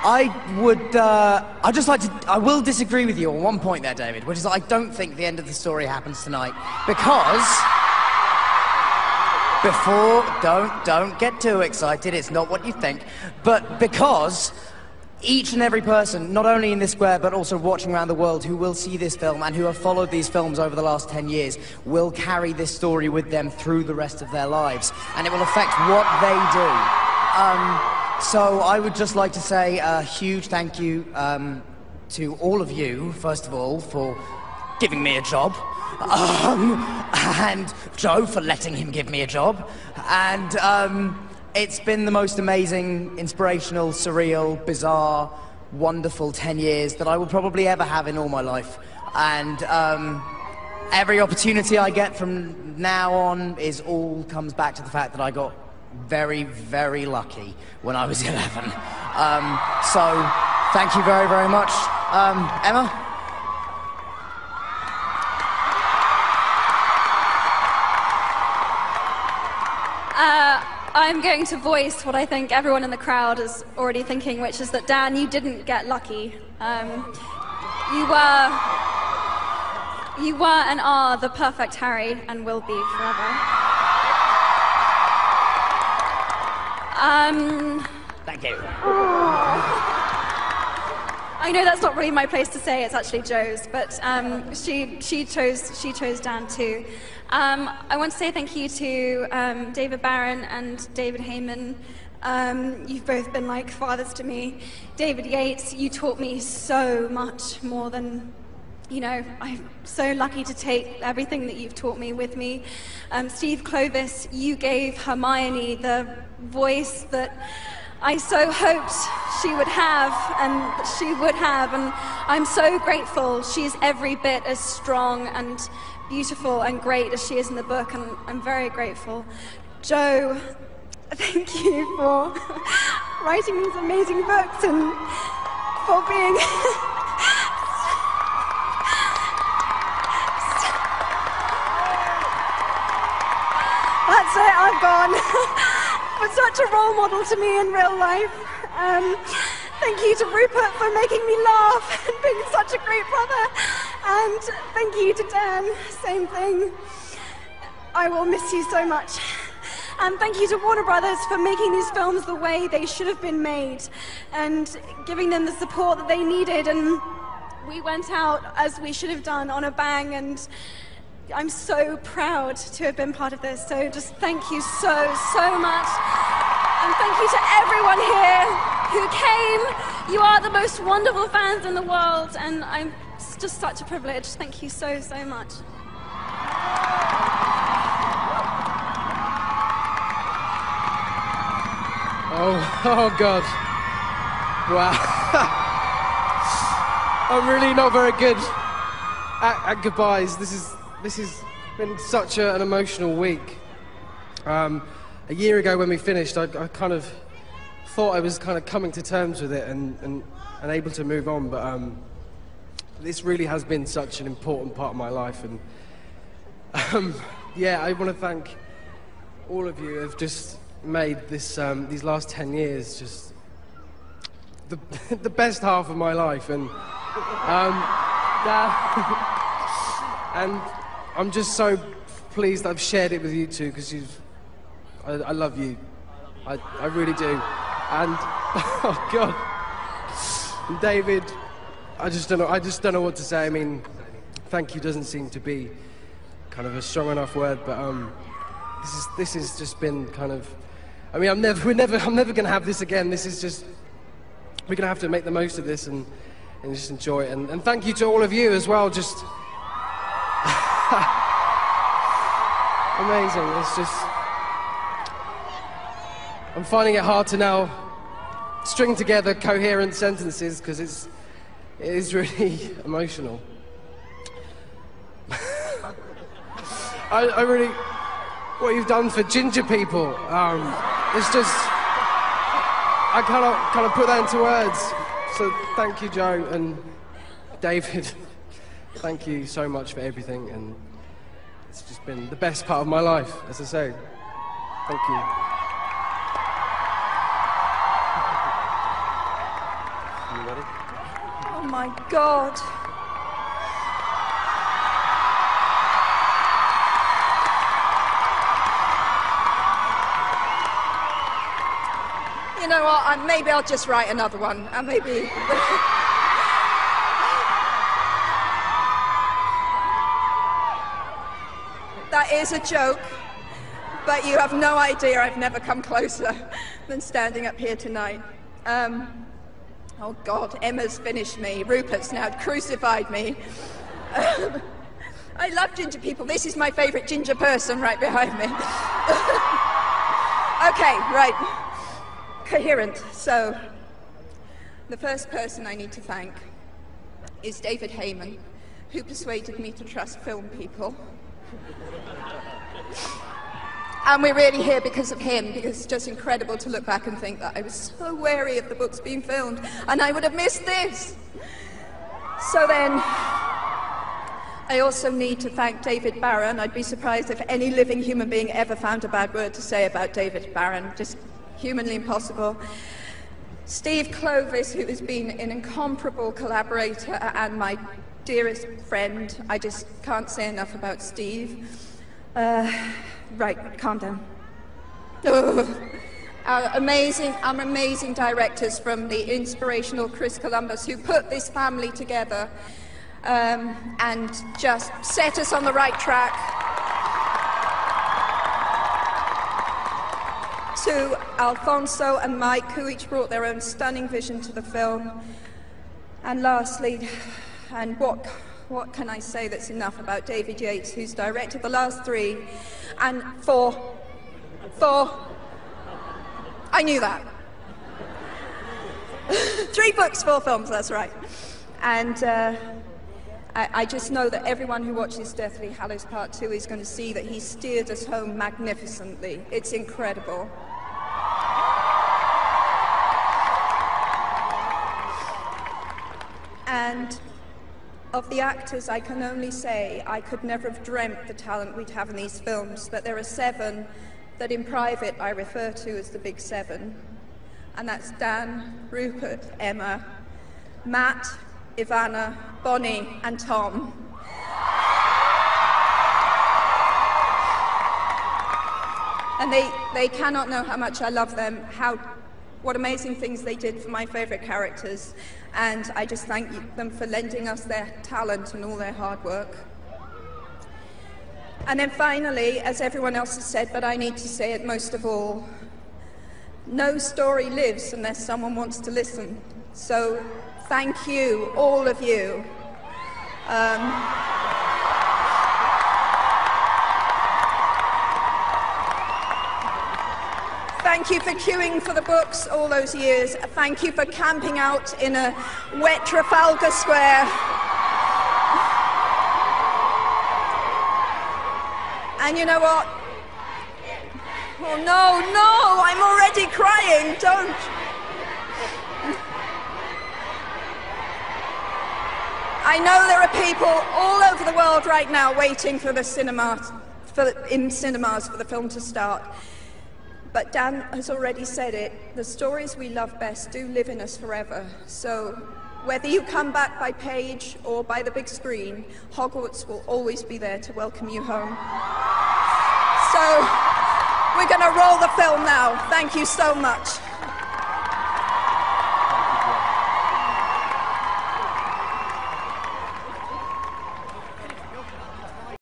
I'd just like to, I will disagree with you on one point there, David, which is that I don't think the end of the story happens tonight, because, don't get too excited, it's not what you think, but because each and every person, not only in this square, but also watching around the world, who will see this film and who have followed these films over the last 10 years, will carry this story with them through the rest of their lives, and it will affect what they do. So I would just like to say a huge thank you to all of you, first of all, for giving me a job, and Joe for letting him give me a job, and it's been the most amazing, inspirational, surreal, bizarre, wonderful 10 years that I will probably ever have in all my life. And every opportunity I get from now on all comes back to the fact that I got very, very lucky when I was 11. So thank you very, very much. Emma? I'm going to voice what I think everyone in the crowd is already thinking, which is that, Dan, you didn't get lucky. You were and are the perfect Harry, and will be forever. Thank you. I know that's not really my place to say, it's actually Joe's, but she chose Dan too. I want to say thank you to David Barron and David Heyman. You've both been like fathers to me. David Yates, you taught me so much more than, you know, I'm so lucky to take everything that you've taught me with me. Steve Clovis, you gave Hermione the voice that I so hoped she would have, and she would have, and I'm so grateful. She's every bit as strong and beautiful and great as she is in the book, and I'm very grateful. Joe, thank you for writing these amazing books and for being That's it, I've gone. Was such a role model to me in real life. Thank you to Rupert for making me laugh and being such a great brother. And thank you to Dan, same thing. I will miss you so much. And thank you to Warner Brothers for making these films the way they should have been made and giving them the support that they needed. And we went out, as we should have done, on a bang, and I'm so proud to have been part of this. So just thank you so, so much. And thank you to everyone here who came. You are the most wonderful fans in the world, and it's just such a privilege. Thank you so, so much. Oh God. Wow. I'm really not very good at goodbyes. This has been such an emotional week. A year ago when we finished, I kind of thought I was kind of coming to terms with it and able to move on, but this really has been such an important part of my life. And yeah, I want to thank all of you who have just made this these last 10 years just the best half of my life. And and I'm just so pleased I've shared it with you two, because I love you. I really do. And oh God, and David, I just don't know what to say. I mean, thank you doesn't seem to be kind of a strong enough word, but this has just been kind of. I mean, I'm never gonna have this again. This is just, we're gonna have to make the most of this and just enjoy it. And thank you to all of you as well. Just. Amazing. It's just, I'm finding it hard to now string together coherent sentences, because it is really emotional. I really, what you've done for ginger people, it's just, I cannot put that into words. So thank you, Joe, and David. Thank you so much for everything, and it's just been the best part of my life, as I say. Thank you. buddy. Oh my God. You know what? Maybe I'll just write another one. Maybe. That is a joke, but you have no idea I've never come closer than standing up here tonight. Oh God, Emma's finished me. Rupert's now crucified me. I love ginger people. This is my favourite ginger person right behind me. Okay, right. Coherent. So, the first person I need to thank is David Heyman, who persuaded me to trust film people. And we're really here because of him, because it's just incredible to look back and think that I was so wary of the books being filmed, and I would have missed this. So then, I also need to thank David Barron. I'd be surprised if any living human being ever found a bad word to say about David Barron. Just humanly impossible. Steve Clovis, who has been an incomparable collaborator and my dearest friend. I just can't say enough about Steve. Right, calm down. Our amazing directors from the inspirational Chris Columbus, who put this family together and just set us on the right track. To Alfonso and Mike, who each brought their own stunning vision to the film. And lastly, and what can I say that's enough about David Yates, who's directed the last three, and four, I knew that. 3 books, 4 films, that's right. And I just know that everyone who watches Deathly Hallows Part 2 is going to see that he steered us home magnificently. It's incredible. And of the actors, I can only say I could never have dreamt the talent we'd have in these films, but there are 7 that in private I refer to as the Big 7. And that's Dan, Rupert, Emma, Matt, Ivana, Bonnie, and Tom. And they cannot know how much I love them, what amazing things they did for my favourite characters. And I just thank them for lending us their talent and all their hard work. And then finally, as everyone else has said, but I need to say it most of all, no story lives unless someone wants to listen. So thank you, all of you. Thank you for queuing for the books all those years. Thank you for camping out in a wet Trafalgar Square. And you know what? Oh no, I'm already crying, don't. I know there are people all over the world right now waiting for the in cinemas for the film to start. But Dan has already said it, the stories we love best do live in us forever. So whether you come back by page or by the big screen, Hogwarts will always be there to welcome you home. So we're going to roll the film now. Thank you so much.